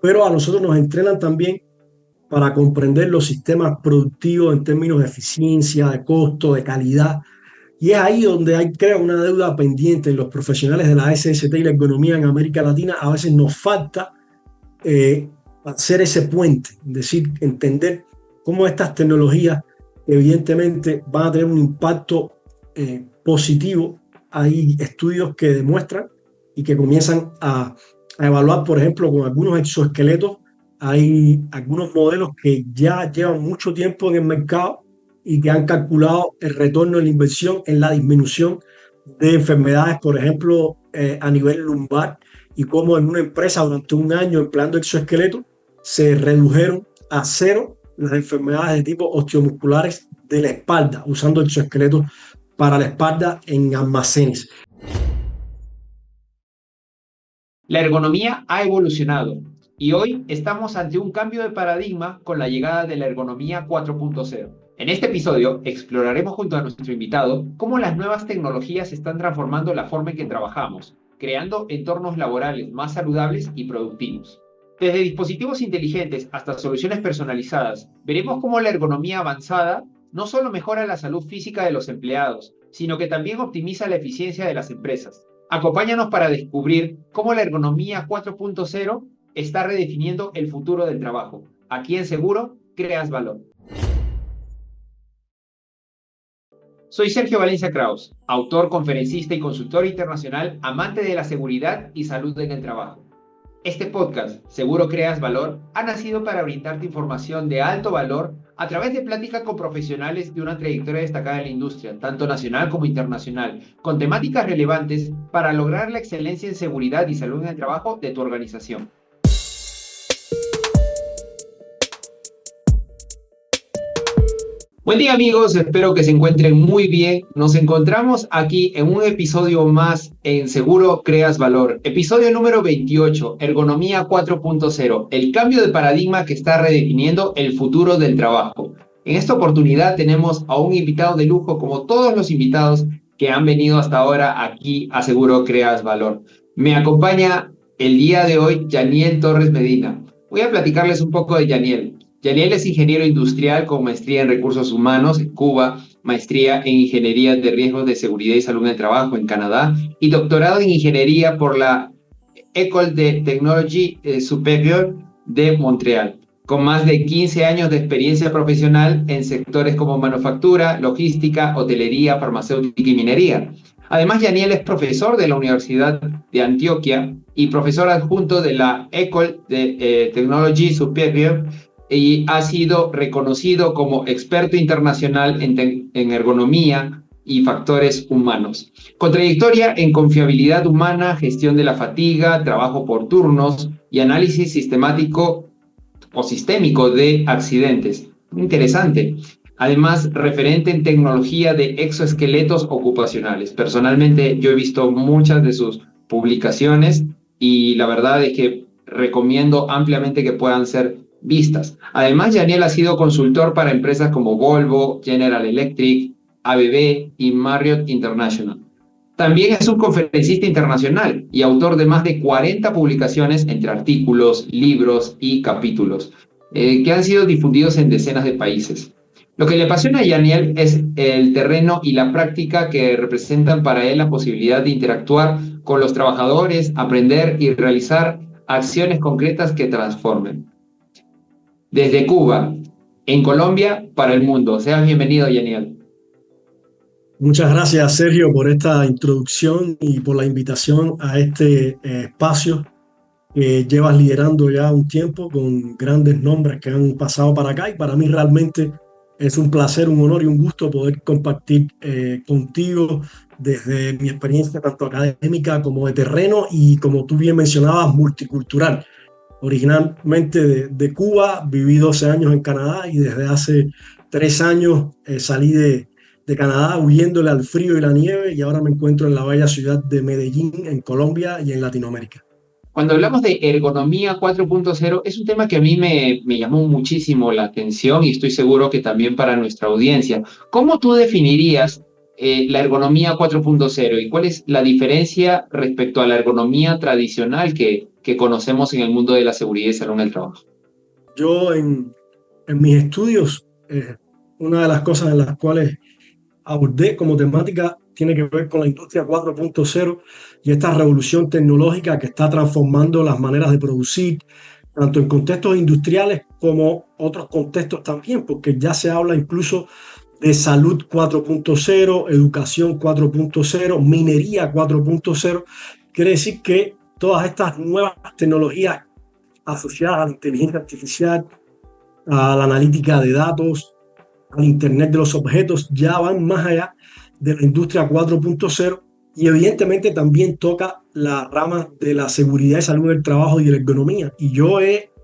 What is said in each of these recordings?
pero a nosotros nos entrenan también para comprender los sistemas productivos en términos de eficiencia, de costo, de calidad. Y es ahí donde hay, creo, una deuda pendiente en los profesionales de la SST y la economía en América Latina. A veces nos falta eh, hacer ese puente, es decir, entender cómo estas tecnologías evidentemente van a tener un impacto positivo. Hay estudios que demuestran y que comienzan a evaluar, por ejemplo, con algunos exoesqueletos. Hay algunos modelos que ya llevan mucho tiempo en el mercado y que han calculado el retorno de la inversión en la disminución de enfermedades, por ejemplo, a nivel lumbar, y cómo en una empresa durante un año empleando exoesqueletos se redujeron a cero las enfermedades de tipo osteomusculares de la espalda, usando exoesqueletos para la espalda en almacenes. La ergonomía ha evolucionado y hoy estamos ante un cambio de paradigma con la llegada de la ergonomía 4.0. En este episodio exploraremos junto a nuestro invitado cómo las nuevas tecnologías están transformando la forma en que trabajamos, creando entornos laborales más saludables y productivos. Desde dispositivos inteligentes hasta soluciones personalizadas, veremos cómo la ergonomía avanzada no solo mejora la salud física de los empleados, sino que también optimiza la eficiencia de las empresas. Acompáñanos para descubrir cómo la ergonomía 4.0 está redefiniendo el futuro del trabajo. Aquí en Seguro creas valor. Soy Sergio Valencia Kraus, autor, conferencista y consultor internacional, amante de la seguridad y salud en el trabajo. Este podcast, Seguro Creas Valor, ha nacido para brindarte información de alto valor a través de pláticas con profesionales de una trayectoria destacada en la industria, tanto nacional como internacional, con temáticas relevantes para lograr la excelencia en seguridad y salud en el trabajo de tu organización. Buen día amigos, espero que se encuentren muy bien. Nos encontramos aquí en un episodio más en Seguro Creas Valor. Episodio número 28, Ergonomía 4.0, el cambio de paradigma que está redefiniendo el futuro del trabajo. En esta oportunidad tenemos a un invitado de lujo, como todos los invitados que han venido hasta ahora aquí a Seguro Creas Valor. Me acompaña el día de hoy Yaniel Torres Medina. Voy a platicarles un poco de Yaniel. Yaniel es ingeniero industrial con maestría en recursos humanos en Cuba, maestría en ingeniería de riesgos de seguridad y salud en el trabajo en Canadá y doctorado en ingeniería por la École de Technologie Supérieure de Montreal, con más de 15 años de experiencia profesional en sectores como manufactura, logística, hotelería, farmacéutica y minería. Además, Yaniel es profesor de la Universidad de Antioquia y profesor adjunto de la École de Technologie Supérieure y ha sido reconocido como experto internacional en ergonomía y factores humanos. Con trayectoria en confiabilidad humana, gestión de la fatiga, trabajo por turnos y análisis sistemático o sistémico de accidentes. Interesante. Además, referente en tecnología de exoesqueletos ocupacionales. Personalmente, yo he visto muchas de sus publicaciones y la verdad es que recomiendo ampliamente que puedan ser vistas. Además, Yaniel ha sido consultor para empresas como Volvo, General Electric, ABB y Marriott International. También es un conferencista internacional y autor de más de 40 publicaciones entre artículos, libros y capítulos, que han sido difundidos en decenas de países. Lo que le apasiona a Yaniel es el terreno y la práctica que representan para él la posibilidad de interactuar con los trabajadores, aprender y realizar acciones concretas que transformen. Desde Cuba, en Colombia, para el mundo. Seas bienvenido, Yaniel. Muchas gracias, Sergio, por esta introducción y por la invitación a este espacio que llevas liderando ya un tiempo con grandes nombres que han pasado para acá, y para mí realmente es un placer, un honor y un gusto poder compartir contigo desde mi experiencia tanto académica como de terreno y, como tú bien mencionabas, multicultural. Originalmente de Cuba, viví 12 años en Canadá y desde hace 3 años salí de Canadá huyéndole al frío y la nieve, y ahora me encuentro en la bella ciudad de Medellín, en Colombia y en Latinoamérica. Cuando hablamos de ergonomía 4.0, es un tema que a mí me llamó muchísimo la atención y estoy seguro que también para nuestra audiencia. ¿Cómo tú definirías la ergonomía 4.0 y cuál es la diferencia respecto a la ergonomía tradicional que que conocemos en el mundo de la seguridad y salud en el trabajo? Yo en mis estudios, una de las cosas en las cuales abordé como temática tiene que ver con la industria 4.0 y esta revolución tecnológica que está transformando las maneras de producir, tanto en contextos industriales como otros contextos también, porque ya se habla incluso de salud 4.0, educación 4.0, minería 4.0. Quiere decir que todas estas nuevas tecnologías asociadas a la inteligencia artificial, a la analítica de datos, al Internet de los objetos, ya van más allá de la industria 4.0 y evidentemente también toca la rama de la seguridad y salud del trabajo y de la ergonomía. Y yo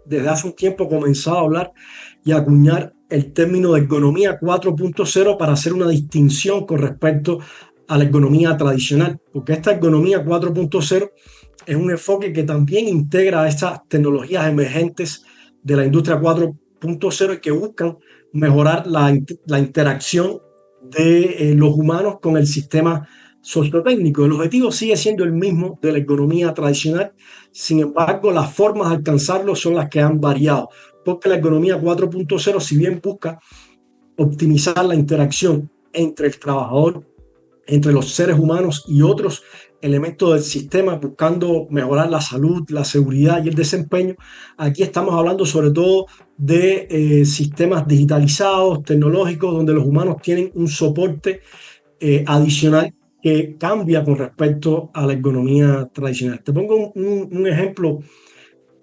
desde hace un tiempo comenzado a hablar y a acuñar el término de ergonomía 4.0 para hacer una distinción con respecto a la ergonomía tradicional, porque esta ergonomía 4.0 es un enfoque que también integra estas tecnologías emergentes de la industria 4.0 y que buscan mejorar la interacción de los humanos con el sistema sociotécnico. El objetivo sigue siendo el mismo de la ergonomía tradicional, sin embargo, las formas de alcanzarlo son las que han variado, porque la ergonomía 4.0, si bien busca optimizar la interacción entre el trabajador, entre los seres humanos y otros elementos del sistema, buscando mejorar la salud, la seguridad y el desempeño, aquí estamos hablando sobre todo de sistemas digitalizados, tecnológicos, donde los humanos tienen un soporte adicional que cambia con respecto a la ergonomía tradicional. Te pongo un ejemplo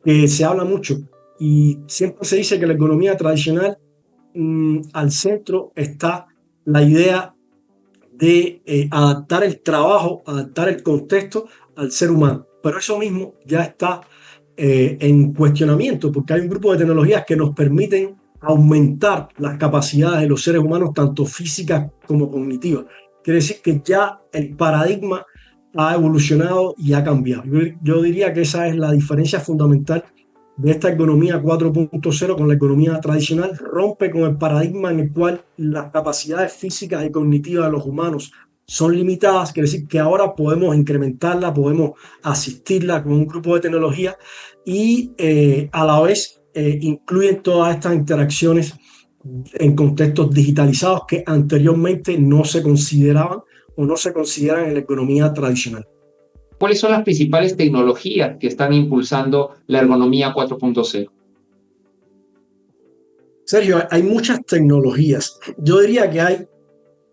que se habla mucho y siempre se dice que la ergonomía tradicional, al centro está la idea de adaptar el trabajo, adaptar el contexto al ser humano. Pero eso mismo ya está en cuestionamiento, porque hay un grupo de tecnologías que nos permiten aumentar las capacidades de los seres humanos, tanto físicas como cognitivas. Quiere decir que ya el paradigma ha evolucionado y ha cambiado. Yo diría que esa es la diferencia fundamental de esta ergonomía 4.0 con la ergonomía tradicional. Rompe con el paradigma en el cual las capacidades físicas y cognitivas de los humanos son limitadas. Quiere decir que ahora podemos incrementarla, podemos asistirla con un grupo de tecnología y a la vez incluyen todas estas interacciones en contextos digitalizados que anteriormente no se consideraban o no se consideran en la ergonomía tradicional. ¿Cuáles son las principales tecnologías que están impulsando la ergonomía 4.0? Sergio, hay muchas tecnologías. Yo diría que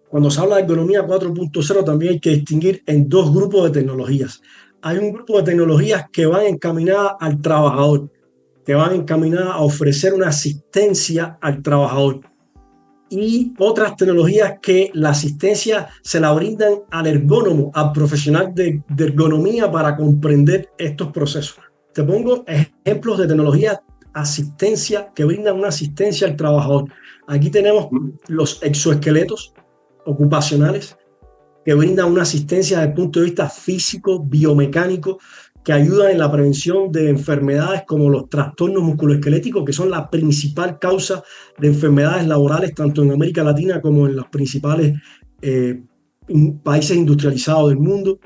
cuando se habla de ergonomía 4.0 también hay que distinguir en dos grupos de tecnologías. Hay un grupo de tecnologías que van encaminadas al trabajador, que van encaminadas a ofrecer una asistencia al trabajador. Y otras tecnologías que la asistencia se la brindan al ergónomo, al profesional de ergonomía para comprender estos procesos. Te pongo ejemplos de tecnologías asistencia que brindan una asistencia al trabajador. Aquí tenemos los exoesqueletos ocupacionales que brindan una asistencia desde el punto de vista físico, biomecánico, que ayudan en la prevención de enfermedades como los trastornos musculoesqueléticos, que son la principal causa de enfermedades laborales tanto en América Latina como en los principales países industrializados del mundo.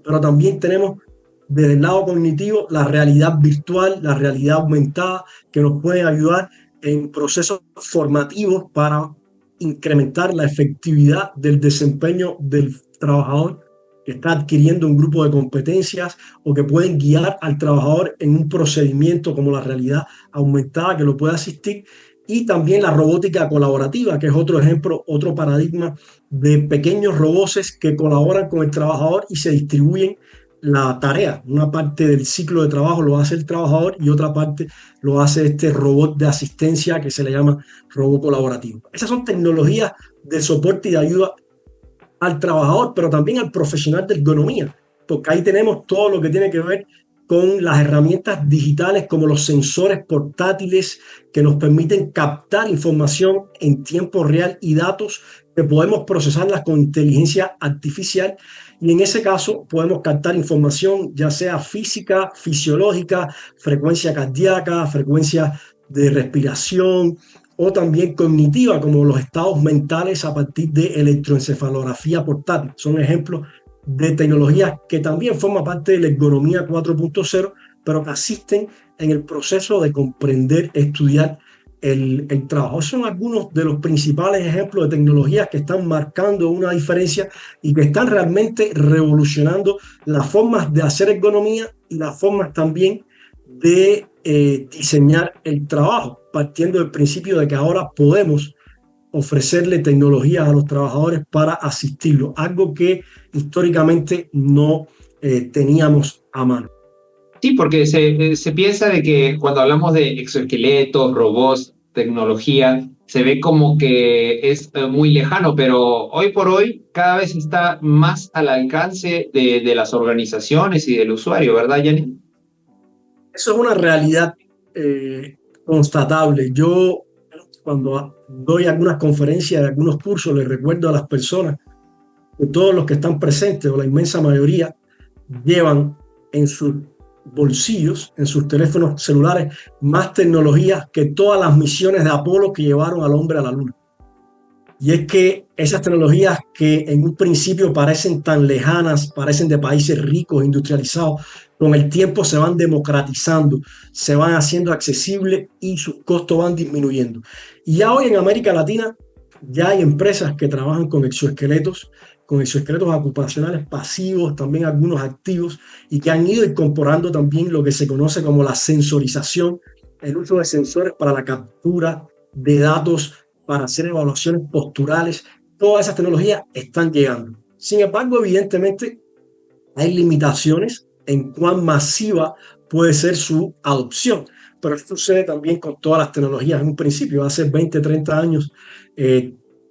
Pero también tenemos desde el lado cognitivo la realidad virtual, la realidad aumentada, que nos puede ayudar en procesos formativos para incrementar la efectividad del desempeño del trabajador que está adquiriendo un grupo de competencias o que pueden guiar al trabajador en un procedimiento como la realidad aumentada que lo puede asistir. Y también la robótica colaborativa, que es otro ejemplo, otro paradigma de pequeños robots que colaboran con el trabajador y se distribuyen la tarea. Una parte del ciclo de trabajo lo hace el trabajador y otra parte lo hace este robot de asistencia que se le llama robot colaborativo. Esas son tecnologías de soporte y de ayuda al trabajador, pero también al profesional de ergonomía, porque ahí tenemos todo lo que tiene que ver con las herramientas digitales como los sensores portátiles que nos permiten captar información en tiempo real y datos que podemos procesarlas con inteligencia artificial, y en ese caso podemos captar información ya sea física, fisiológica, frecuencia cardíaca, frecuencia de respiración, o también cognitiva, como los estados mentales a partir de electroencefalografía portátil. Son ejemplos de tecnologías que también forman parte de la ergonomía 4.0, pero que asisten en el proceso de comprender, estudiar el trabajo. Esos son algunos de los principales ejemplos de tecnologías que están marcando una diferencia y que están realmente revolucionando las formas de hacer economía y las formas también de diseñar el trabajo, partiendo del principio de que ahora podemos ofrecerle tecnologías a los trabajadores para asistirlos, algo que históricamente no teníamos a mano. Sí, porque se piensa de que cuando hablamos de exoesqueletos, robots, tecnología, se ve como que es muy lejano, pero hoy por hoy cada vez está más al alcance de las organizaciones y del usuario, ¿verdad, Yanni? Eso es una realidad constatable. Yo, cuando doy algunas conferencias, algunos cursos, les recuerdo a las personas que todos los que están presentes, o la inmensa mayoría, llevan en sus bolsillos, en sus teléfonos celulares, más tecnologías que todas las misiones de Apolo que llevaron al hombre a la luna. Y es que esas tecnologías que en un principio parecen tan lejanas, parecen de países ricos, industrializados, con el tiempo se van democratizando, se van haciendo accesibles y sus costos van disminuyendo. Y ya hoy en América Latina ya hay empresas que trabajan con exoesqueletos ocupacionales pasivos, también algunos activos, y que han ido incorporando también lo que se conoce como la sensorización, el uso de sensores para la captura de datos, para hacer evaluaciones posturales. Todas esas tecnologías están llegando. Sin embargo, evidentemente, hay limitaciones en cuán masiva puede ser su adopción. Pero esto sucede también con todas las tecnologías. En un principio, hace 20, 30 años,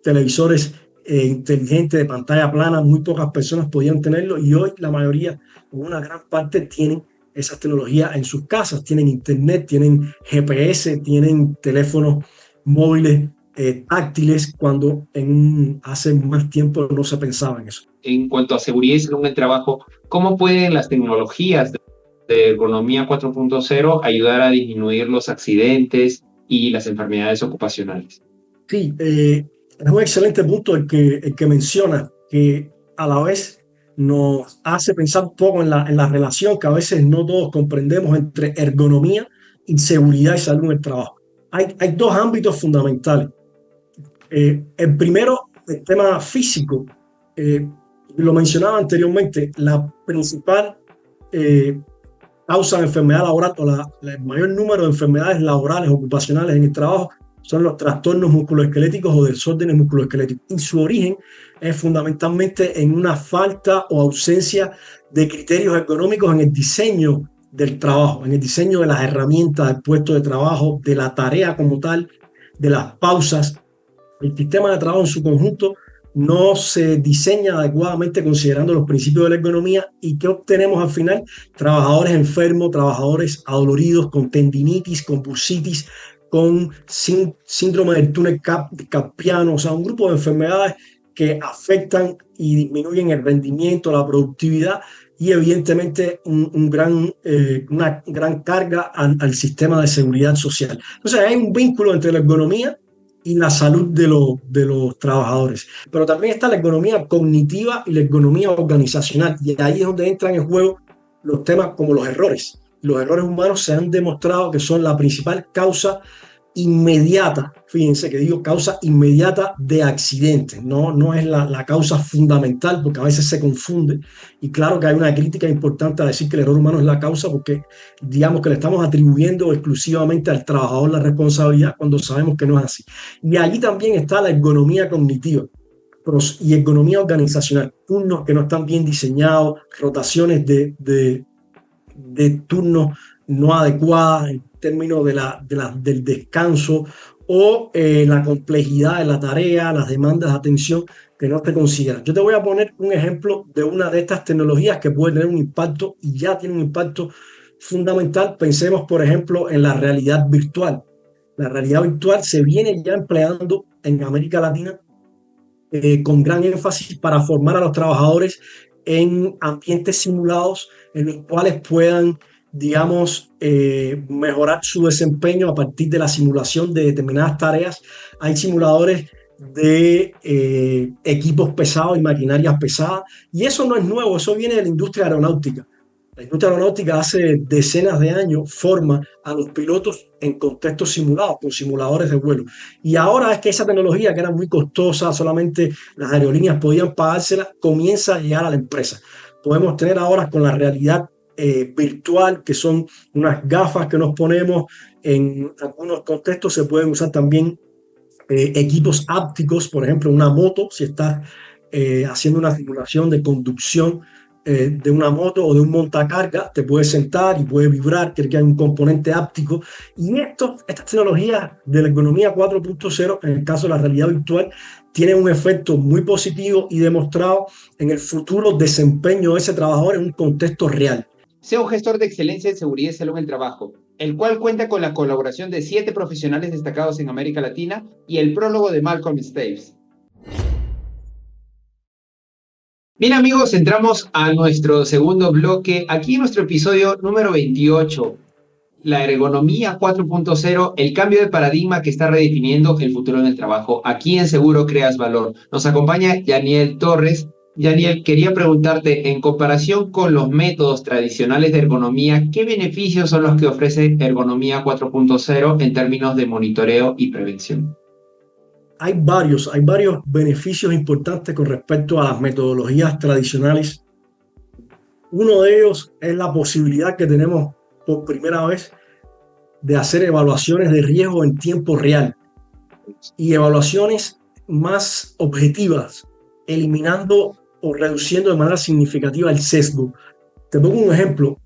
televisores inteligentes de pantalla plana, muy pocas personas podían tenerlo y hoy la mayoría, una gran parte, tienen esas tecnologías en sus casas. Tienen internet, tienen GPS, tienen teléfonos móviles táctiles, cuando hace más tiempo no se pensaba en eso. En cuanto a seguridad y salud en el trabajo, ¿cómo pueden las tecnologías de ergonomía 4.0 ayudar a disminuir los accidentes y las enfermedades ocupacionales? Sí, es un excelente punto el que menciona, que a la vez nos hace pensar un poco en la relación que a veces no todos comprendemos entre ergonomía y seguridad y salud en el trabajo. Hay dos ámbitos fundamentales. El primero, el tema físico. Lo mencionaba anteriormente, la principal causa de enfermedad laboral o el mayor número de enfermedades laborales, ocupacionales en el trabajo son los trastornos musculoesqueléticos o desórdenes musculoesqueléticos. Y su origen es fundamentalmente en una falta o ausencia de criterios ergonómicos en el diseño del trabajo, en el diseño de las herramientas del puesto de trabajo, de la tarea como tal, de las pausas. El sistema de trabajo en su conjunto no se diseña adecuadamente considerando los principios de la ergonomía. ¿Y qué obtenemos al final? Trabajadores enfermos, trabajadores adoloridos, con tendinitis, con bursitis, con síndrome del túnel carpiano, o sea, un grupo de enfermedades que afectan y disminuyen el rendimiento, la productividad y evidentemente una gran carga al sistema de seguridad social. Entonces hay un vínculo entre la ergonomía y la salud de los trabajadores. Pero también está la ergonomía cognitiva y la ergonomía organizacional. Y ahí es donde entran en juego los temas como los errores. Los errores humanos se han demostrado que son la principal causa inmediata, fíjense que digo causa inmediata de accidentes, no es la causa fundamental, porque a veces se confunde, y claro que hay una crítica importante a decir que el error humano es la causa, porque digamos que le estamos atribuyendo exclusivamente al trabajador la responsabilidad cuando sabemos que no es así. Y allí también está la ergonomía cognitiva y ergonomía organizacional, turnos que no están bien diseñados, rotaciones de turnos no adecuadas en términos del descanso o la complejidad de la tarea, las demandas de atención que no se consideran. Yo te voy a poner un ejemplo de una de estas tecnologías que puede tener un impacto y ya tiene un impacto fundamental. Pensemos, por ejemplo, en la realidad virtual. La realidad virtual se viene ya empleando en América Latina con gran énfasis para formar a los trabajadores en ambientes simulados en los cuales puedan, digamos, mejorar su desempeño a partir de la simulación de determinadas tareas. Hay simuladores de equipos pesados y maquinarias pesadas, y eso no es nuevo, eso viene de la industria aeronáutica. La industria aeronáutica hace decenas de años forma a los pilotos en contextos simulados, con simuladores de vuelo. Y ahora es que esa tecnología, que era muy costosa, solamente las aerolíneas podían pagársela, comienza a llegar a la empresa. Podemos tener ahora con la realidad virtual, que son unas gafas que nos ponemos. En algunos contextos se pueden usar también equipos ápticos, por ejemplo, una moto, si estás haciendo una simulación de conducción de una moto o de un montacarga, te puedes sentar y puede vibrar, que hay un componente áptico. Y estas tecnologías de la economía 4.0, en el caso de la realidad virtual, tienen un efecto muy positivo y demostrado en el futuro desempeño de ese trabajador en un contexto real. Sea un gestor de excelencia en seguridad y salud en el trabajo, el cual cuenta con la colaboración de 7 profesionales destacados en América Latina y el prólogo de Malcolm Staves. Bien amigos, entramos a nuestro segundo bloque, aquí en nuestro episodio número 28, la ergonomía 4.0, el cambio de paradigma que está redefiniendo el futuro en el trabajo. Aquí en Seguro Creas Valor. Nos acompaña Yaniel Torres. Yaniel, quería preguntarte, en comparación con los métodos tradicionales de ergonomía, ¿qué beneficios son los que ofrece Ergonomía 4.0 en términos de monitoreo y prevención? Hay varios beneficios importantes con respecto a las metodologías tradicionales. Uno de ellos es la posibilidad que tenemos por primera vez de hacer evaluaciones de riesgo en tiempo real y evaluaciones más objetivas, eliminando o reduciendo de manera significativa el sesgo. Te pongo un ejemplo.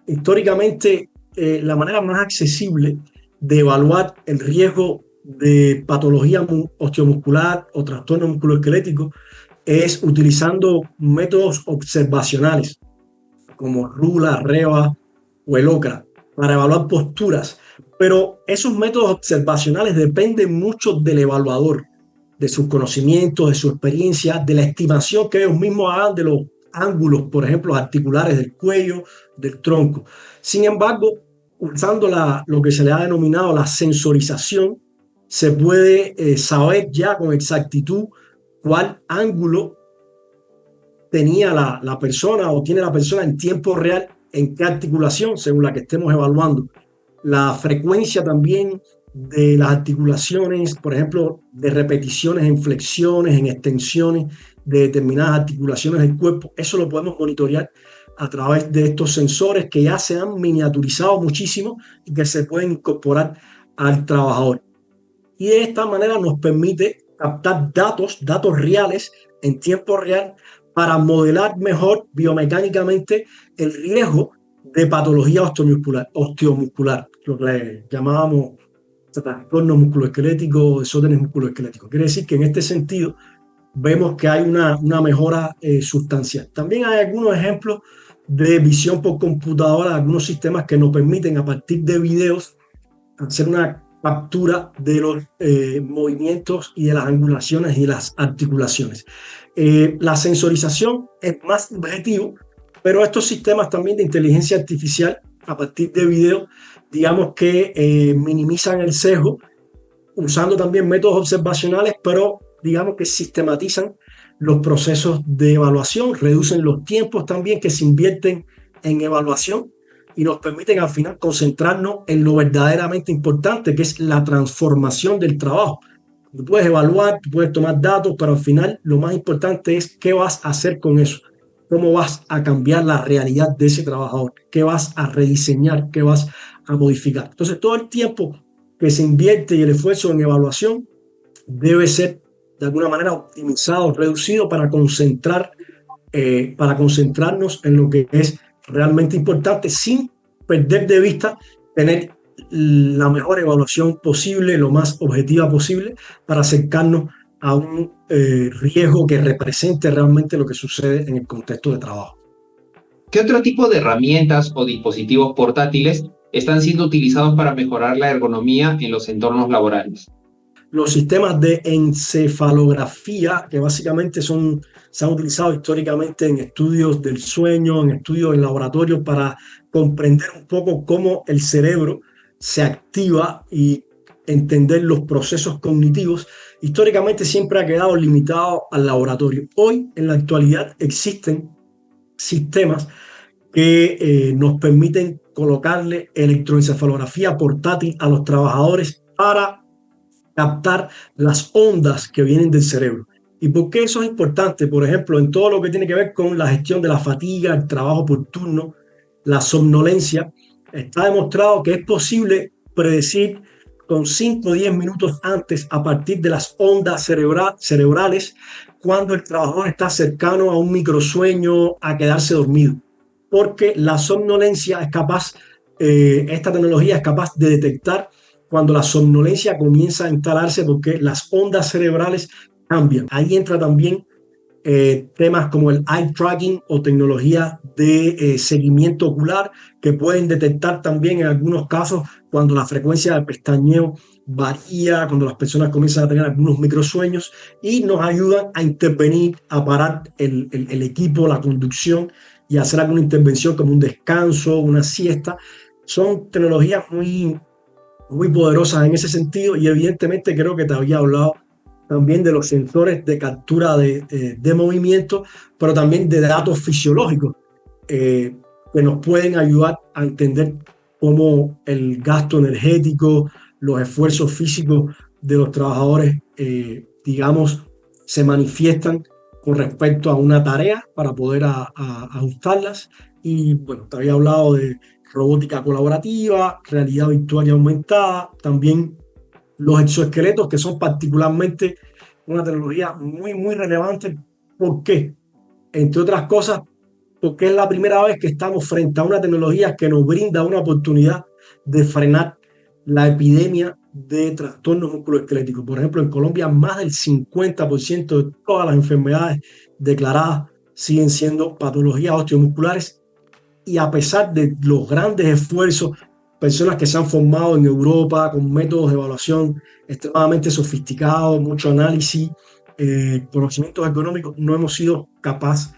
Históricamente, la manera más accesible de evaluar el riesgo de patología osteomuscular o trastorno musculoesquelético es utilizando métodos observacionales como RULA, REVA o el OCRA para evaluar posturas. Pero esos métodos observacionales dependen mucho del evaluador, de sus conocimientos, de su experiencia, de la estimación que ellos mismos hagan de los ángulos, por ejemplo, articulares del cuello, del tronco. Sin embargo, usando lo que se le ha denominado la sensorización, se puede saber ya con exactitud cuál ángulo tenía la persona o tiene la persona en tiempo real, en qué articulación, según la que estemos evaluando. La frecuencia también de las articulaciones, por ejemplo, de repeticiones en flexiones, en extensiones de determinadas articulaciones del cuerpo, eso lo podemos monitorear a través de estos sensores que ya se han miniaturizado muchísimo y que se pueden incorporar al trabajador. Y de esta manera nos permite captar datos reales en tiempo real para modelar mejor biomecánicamente el riesgo de patología osteomuscular, lo que le llamábamos trastorno musculoesquelético, desórdenes musculoesqueléticos. Quiere decir que en este sentido vemos que hay una mejora sustancial. También hay algunos ejemplos de visión por computadora, algunos sistemas que nos permiten a partir de videos hacer una captura de los movimientos y de las angulaciones y las articulaciones. La sensorización es más objetivo, pero estos sistemas también de inteligencia artificial a partir de video, digamos que minimizan el sesgo, usando también métodos observacionales, pero digamos que sistematizan los procesos de evaluación, reducen los tiempos también que se invierten en evaluación y nos permiten al final concentrarnos en lo verdaderamente importante, que es la transformación del trabajo. Tú puedes evaluar, tú puedes tomar datos, pero al final lo más importante es qué vas a hacer con eso, cómo vas a cambiar la realidad de ese trabajador, qué vas a rediseñar, qué vas a modificar. Entonces, todo el tiempo que se invierte y el esfuerzo en evaluación debe ser de alguna manera optimizado, reducido para concentrarnos en lo que es realmente importante, sin perder de vista tener la mejor evaluación posible, lo más objetiva posible, para acercarnos a un riesgo que represente realmente lo que sucede en el contexto de trabajo. ¿Qué otro tipo de herramientas o dispositivos portátiles están siendo utilizados para mejorar la ergonomía en los entornos laborales? Los sistemas de encefalografía, que básicamente se han utilizado históricamente en estudios del sueño, en estudios en laboratorio, para comprender un poco cómo el cerebro se activa y entender los procesos cognitivos, históricamente siempre ha quedado limitado al laboratorio. Hoy, en la actualidad, existen sistemas que nos permiten colocarle electroencefalografía portátil a los trabajadores para captar las ondas que vienen del cerebro. ¿Y por qué eso es importante? Por ejemplo, en todo lo que tiene que ver con la gestión de la fatiga, el trabajo por turno, la somnolencia, está demostrado que es posible predecir con 5 o 10 minutos antes, a partir de las ondas cerebrales, cuando el trabajador está cercano a un microsueño, a quedarse dormido. Porque la somnolencia es capaz, esta tecnología es capaz de detectar cuando la somnolencia comienza a instalarse, porque las ondas cerebrales cambian. Ahí entra también temas como el eye tracking o tecnología de seguimiento ocular, que pueden detectar también en algunos casos cuando la frecuencia de pestañeo varía, cuando las personas comienzan a tener algunos microsueños, y nos ayudan a intervenir, a parar el equipo, la conducción, y hacer alguna intervención como un descanso, una siesta. Son tecnologías muy poderosas en ese sentido, y evidentemente creo que te había hablado también de los sensores de captura de movimiento, pero también de datos fisiológicos que nos pueden ayudar a entender cómo el gasto energético, los esfuerzos físicos de los trabajadores, digamos, se manifiestan con respecto a una tarea para poder ajustarlas. Y bueno, te había hablado de robótica colaborativa, realidad virtual y aumentada, también los exoesqueletos, que son particularmente una tecnología muy relevante. ¿Por qué? Entre otras cosas, porque es la primera vez que estamos frente a una tecnología que nos brinda una oportunidad de frenar la epidemia de trastornos musculoesqueléticos. Por ejemplo, en Colombia más del 50% de todas las enfermedades declaradas siguen siendo patologías osteomusculares, y a pesar de los grandes esfuerzos, personas que se han formado en Europa con métodos de evaluación extremadamente sofisticados, mucho análisis, conocimientos económicos, no hemos sido capaces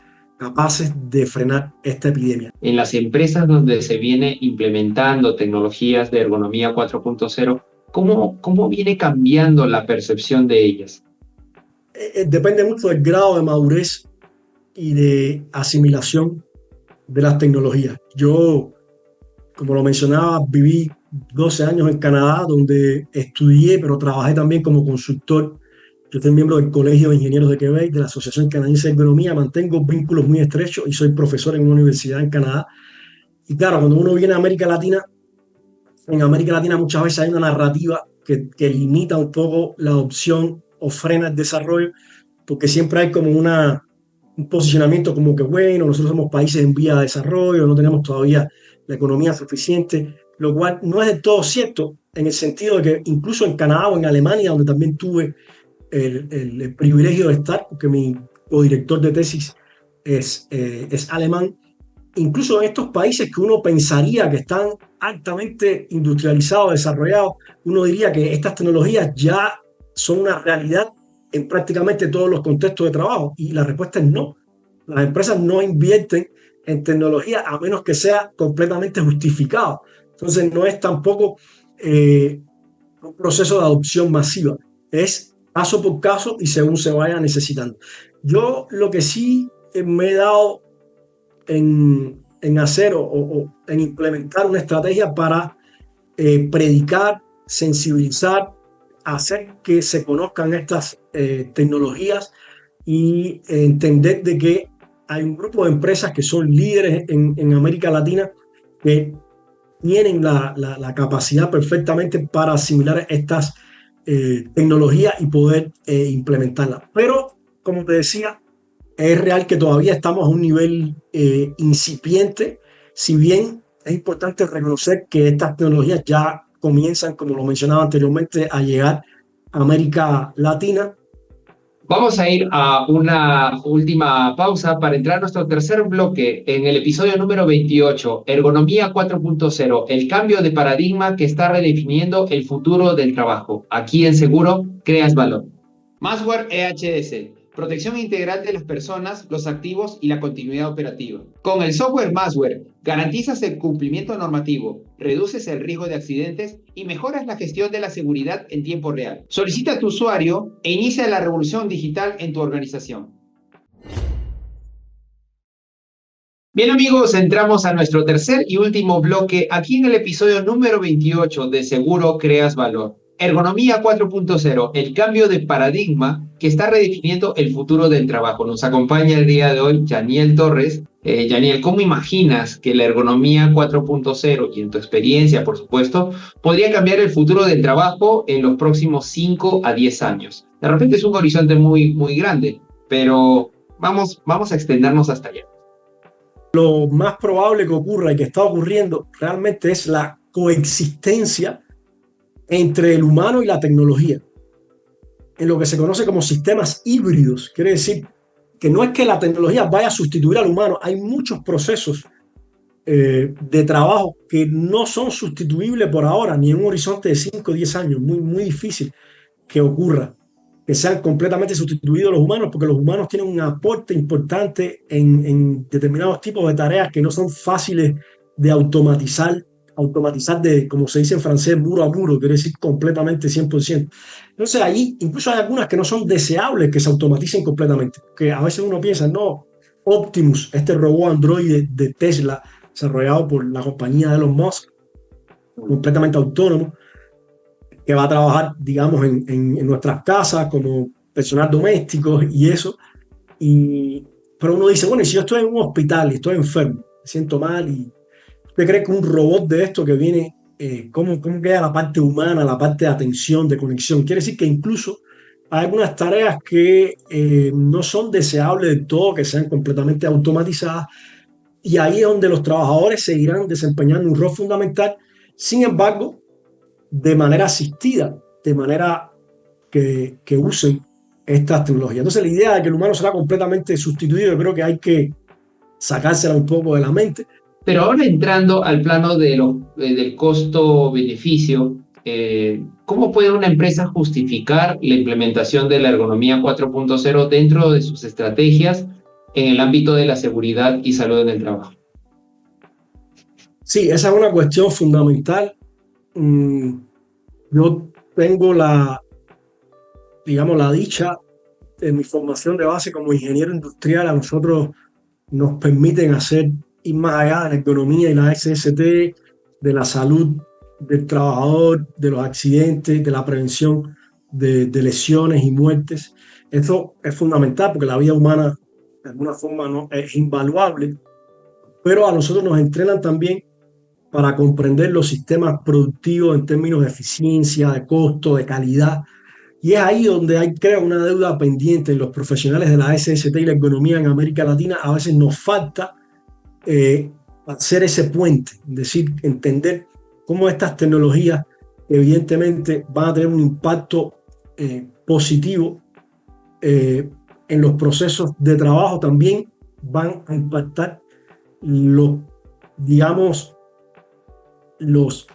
de frenar esta epidemia. En las empresas donde se viene implementando tecnologías de ergonomía 4.0, ¿cómo viene cambiando la percepción de ellas? Depende mucho del grado de madurez y de asimilación de las tecnologías. Yo, como lo mencionaba, viví 12 años en Canadá, donde estudié, pero trabajé también como consultor. Yo soy miembro del Colegio de Ingenieros de Quebec, de la Asociación Canadiense de Ergonomía, mantengo vínculos muy estrechos y soy profesor en una universidad en Canadá. Y claro, cuando uno viene a América Latina, en América Latina muchas veces hay una narrativa que limita un poco la adopción o frena el desarrollo, porque siempre hay como un posicionamiento como que, bueno, nosotros somos países en vía de desarrollo, no tenemos todavía la economía suficiente, lo cual no es del todo cierto, en el sentido de que incluso en Canadá o en Alemania, donde también tuve el privilegio de estar, porque mi codirector de tesis es alemán, incluso en estos países que uno pensaría que están altamente industrializados, desarrollados, uno diría que estas tecnologías ya son una realidad en prácticamente todos los contextos de trabajo, y la respuesta es no. Las empresas no invierten en tecnología a menos que sea completamente justificado. Entonces no es tampoco un proceso de adopción masiva, es caso por caso y según se vaya necesitando. Yo lo que sí me he dado en hacer o en implementar una estrategia para predicar, sensibilizar, hacer que se conozcan estas tecnologías, y entender de que hay un grupo de empresas que son líderes en América Latina, que tienen la capacidad perfectamente para asimilar estas tecnologías y poder implementarlas. Pero, como te decía, es real que todavía estamos a un nivel incipiente, si bien es importante reconocer que estas tecnologías ya comienzan, como lo mencionaba anteriormente, a llegar a América Latina. Vamos a ir a una última pausa para entrar a nuestro tercer bloque en el episodio número 28, Ergonomía 4.0, el cambio de paradigma que está redefiniendo el futuro del trabajo. Aquí en Seguro creas valor. Masware EHS, protección integral de las personas, los activos y la continuidad operativa. Con el software Masware, garantizas el cumplimiento normativo, reduces el riesgo de accidentes y mejoras la gestión de la seguridad en tiempo real. Solicita a tu usuario e inicia la revolución digital en tu organización. Bien amigos, entramos a nuestro tercer y último bloque aquí en el episodio número 28 de Seguro Creas Valor. Ergonomía 4.0, el cambio de paradigma que está redefiniendo el futuro del trabajo. Nos acompaña el día de hoy Yaniel Torres. Yaniel, ¿cómo imaginas que la ergonomía 4.0 y en tu experiencia, por supuesto, podría cambiar el futuro del trabajo en los próximos 5 a 10 años? De repente es un horizonte muy, muy grande, pero vamos a extendernos hasta allá. Lo más probable que ocurra y que está ocurriendo realmente es la coexistencia entre el humano y la tecnología, en lo que se conoce como sistemas híbridos. Quiere decir que no es que la tecnología vaya a sustituir al humano, hay muchos procesos de trabajo que no son sustituibles por ahora, ni en un horizonte de 5 o 10 años, muy, muy difícil que ocurra, que sean completamente sustituidos los humanos, porque los humanos tienen un aporte importante en determinados tipos de tareas que no son fáciles de automatizar de, como se dice en francés, muro a muro, quiere decir completamente 100%. Entonces ahí incluso hay algunas que no son deseables que se automaticen completamente, que a veces uno piensa, no, Optimus, este robot androide de Tesla, desarrollado por la compañía de Elon Musk, completamente autónomo, que va a trabajar, digamos, en nuestras casas como personal doméstico y eso. Pero uno dice, bueno, y si yo estoy en un hospital y estoy enfermo, me siento mal, y ¿usted cree que un robot de esto que viene, cómo queda la parte humana, la parte de atención, de conexión? Quiere decir que incluso hay algunas tareas que no son deseables de todo, que sean completamente automatizadas, y ahí es donde los trabajadores seguirán desempeñando un rol fundamental. Sin embargo, de manera asistida, de manera que usen estas tecnologías. Entonces la idea de que el humano será completamente sustituido, yo creo que hay que sacársela un poco de la mente. Pero ahora entrando al plano del costo-beneficio, ¿cómo puede una empresa justificar la implementación de la ergonomía 4.0 dentro de sus estrategias en el ámbito de la seguridad y salud en el trabajo? Sí, esa es una cuestión fundamental. Yo tengo digamos, la dicha de mi formación de base como ingeniero industrial. A nosotros nos permiten ir más allá de la economía y la SST, de la salud del trabajador, de los accidentes, de la prevención de lesiones y muertes. Eso es fundamental porque la vida humana de alguna forma no es invaluable, pero a nosotros nos entrenan también para comprender los sistemas productivos en términos de eficiencia, de costo, de calidad. Y es ahí donde hay, creo, una deuda pendiente en los profesionales de la SST y la economía en América Latina. A veces nos falta hacer ese puente, es decir, entender cómo estas tecnologías evidentemente van a tener un impacto positivo en los procesos de trabajo. También van a impactar digamos, los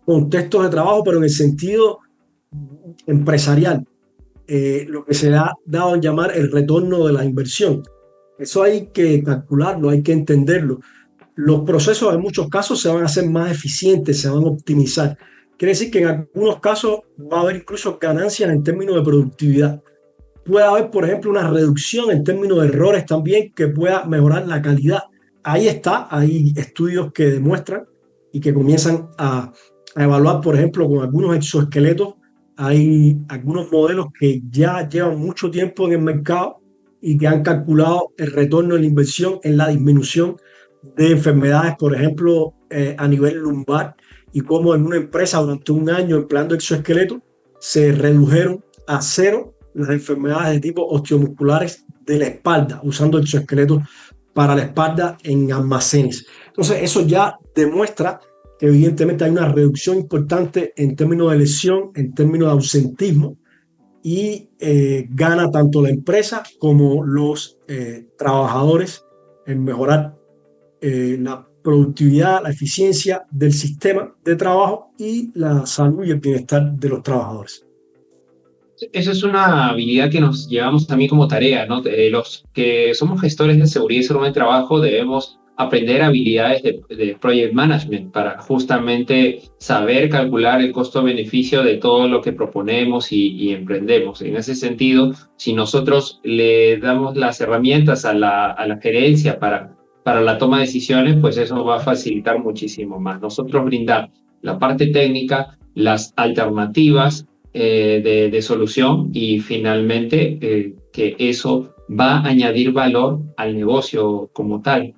contextos de trabajo, pero en el sentido empresarial, lo que se ha dado en llamar el retorno de la inversión. Eso hay que calcularlo, hay que entenderlo. Los procesos en muchos casos se van a hacer más eficientes, se van a optimizar. Quiere decir que en algunos casos va a haber incluso ganancias en términos de productividad. Puede haber, por ejemplo, una reducción en términos de errores también que pueda mejorar la calidad. Ahí está, hay estudios que demuestran y que comienzan a evaluar, por ejemplo, con algunos exoesqueletos. Hay algunos modelos que ya llevan mucho tiempo en el mercado y que han calculado el retorno de la inversión en la disminución de enfermedades, por ejemplo, a nivel lumbar, y cómo en una empresa durante un año empleando exoesqueletos se redujeron a cero las enfermedades de tipo osteomusculares de la espalda, usando exoesqueletos para la espalda en almacenes. Entonces, eso ya demuestra que evidentemente hay una reducción importante en términos de lesión, en términos de ausentismo, y gana tanto la empresa como los trabajadores en mejorar la productividad, la eficiencia del sistema de trabajo y la salud y el bienestar de los trabajadores. Eso es una habilidad que nos llevamos también como tarea, ¿no? Los que somos gestores de seguridad y salud en el trabajo debemos aprender habilidades de project management para justamente saber calcular el costo-beneficio de todo lo que proponemos y emprendemos. En ese sentido, si nosotros le damos las herramientas a la gerencia para para la toma de decisiones, pues eso va a facilitar muchísimo más. Nosotros brindar la parte técnica, las alternativas de solución y finalmente que eso va a añadir valor al negocio como tal.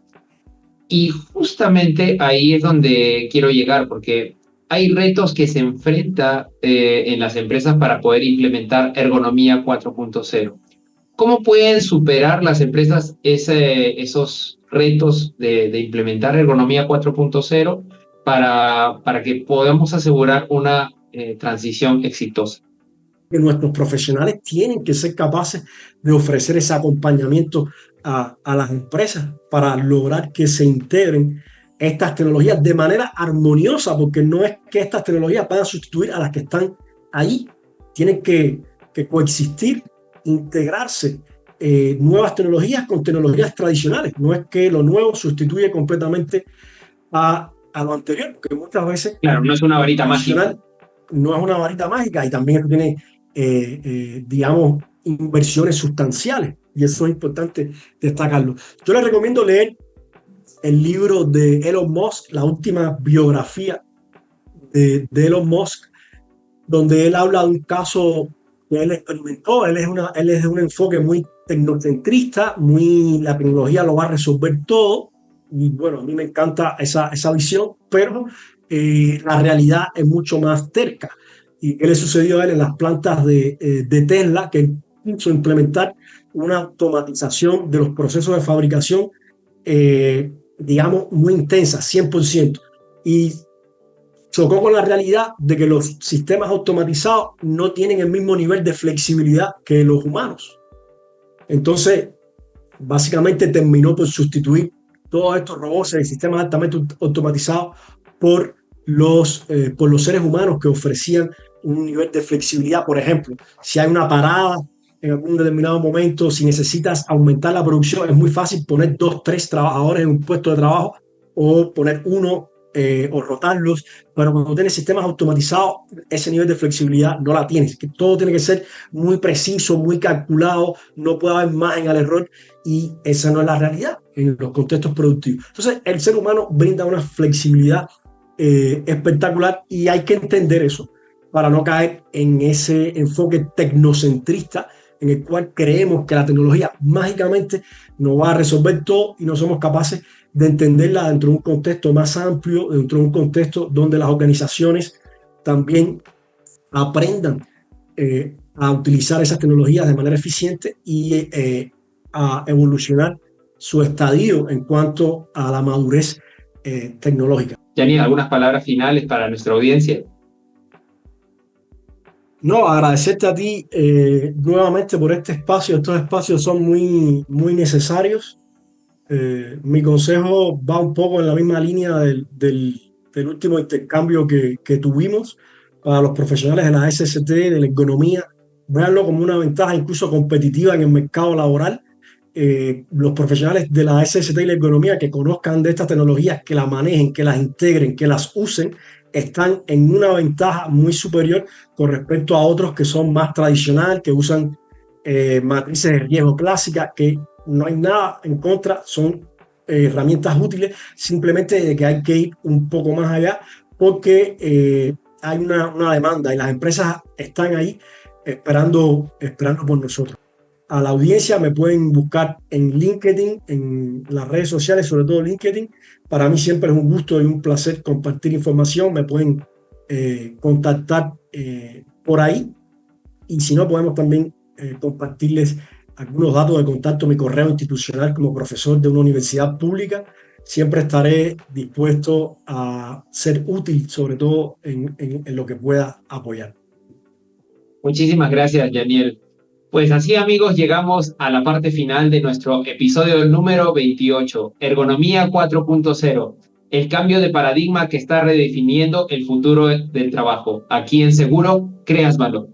Y justamente ahí es donde quiero llegar, porque hay retos que se enfrenta en las empresas para poder implementar ergonomía 4.0. ¿Cómo pueden superar las empresas esos retos de implementar ergonomía 4.0 para que podamos asegurar una transición exitosa? Que nuestros profesionales tienen que ser capaces de ofrecer ese acompañamiento a las empresas para lograr que se integren estas tecnologías de manera armoniosa, porque no es que estas tecnologías van a sustituir a las que están ahí, tienen que coexistir, integrarse nuevas tecnologías con tecnologías tradicionales. No es que lo nuevo sustituye completamente a lo anterior, porque muchas veces... Claro, no es una varita mágica. No es una varita mágica y también tiene, digamos, inversiones sustanciales y eso es importante destacarlo. Yo les recomiendo leer el libro de Elon Musk, la última biografía de Elon Musk, donde él habla de un caso que él experimentó. Él es de un enfoque muy tecnocentrista, la tecnología lo va a resolver todo. Y bueno, a mí me encanta esa visión, pero la realidad es mucho más terca. ¿Y qué le sucedió a él en las plantas de Tesla? Que quiso implementar una automatización de los procesos de fabricación, digamos, muy intensa, 100%. Y chocó con la realidad de que los sistemas automatizados no tienen el mismo nivel de flexibilidad que los humanos. Entonces, básicamente terminó por sustituir todos estos robots y sistemas altamente automatizados por los seres humanos que ofrecían un nivel de flexibilidad. Por ejemplo, si hay una parada en algún determinado momento, si necesitas aumentar la producción, es muy fácil poner 2, 3 trabajadores en un puesto de trabajo o poner uno o rotarlos, pero cuando tienes sistemas automatizados, ese nivel de flexibilidad no la tienes, que todo tiene que ser muy preciso, muy calculado, no puede haber margen al error y esa no es la realidad en los contextos productivos. Entonces, el ser humano brinda una flexibilidad espectacular y hay que entender eso para no caer en ese enfoque tecnocentrista en el cual creemos que la tecnología mágicamente nos va a resolver todo y no somos capaces de entenderla dentro de un contexto más amplio, dentro de un contexto donde las organizaciones también aprendan a utilizar esas tecnologías de manera eficiente y a evolucionar su estadio en cuanto a la madurez tecnológica. Yanni, ¿algunas palabras finales para nuestra audiencia? No, agradecerte a ti nuevamente por este espacio. Estos espacios son muy, muy necesarios. Mi consejo va un poco en la misma línea del último intercambio que tuvimos para los profesionales de la SST, de la ergonomía. Véanlo como una ventaja incluso competitiva en el mercado laboral. Los profesionales de la SST y la ergonomía que conozcan de estas tecnologías, que las manejen, que las integren, que las usen, están en una ventaja muy superior con respecto a otros que son más tradicionales, que usan matrices de riesgo clásicas, que no hay nada en contra, son herramientas útiles, simplemente de que hay que ir un poco más allá porque hay una demanda y las empresas están ahí esperando por nosotros. A la audiencia me pueden buscar en LinkedIn, en las redes sociales, sobre todo LinkedIn. Para mí siempre es un gusto y un placer compartir información. Me pueden contactar por ahí y si no, podemos también compartirles algunos datos de contacto, mi correo institucional como profesor de una universidad pública. Siempre estaré dispuesto a ser útil, sobre todo en lo que pueda apoyar. Muchísimas gracias, Yaniel. Pues así, amigos, llegamos a la parte final de nuestro episodio número 28, Ergonomía 4.0, el cambio de paradigma que está redefiniendo el futuro del trabajo. Aquí en Seguro, creas valor.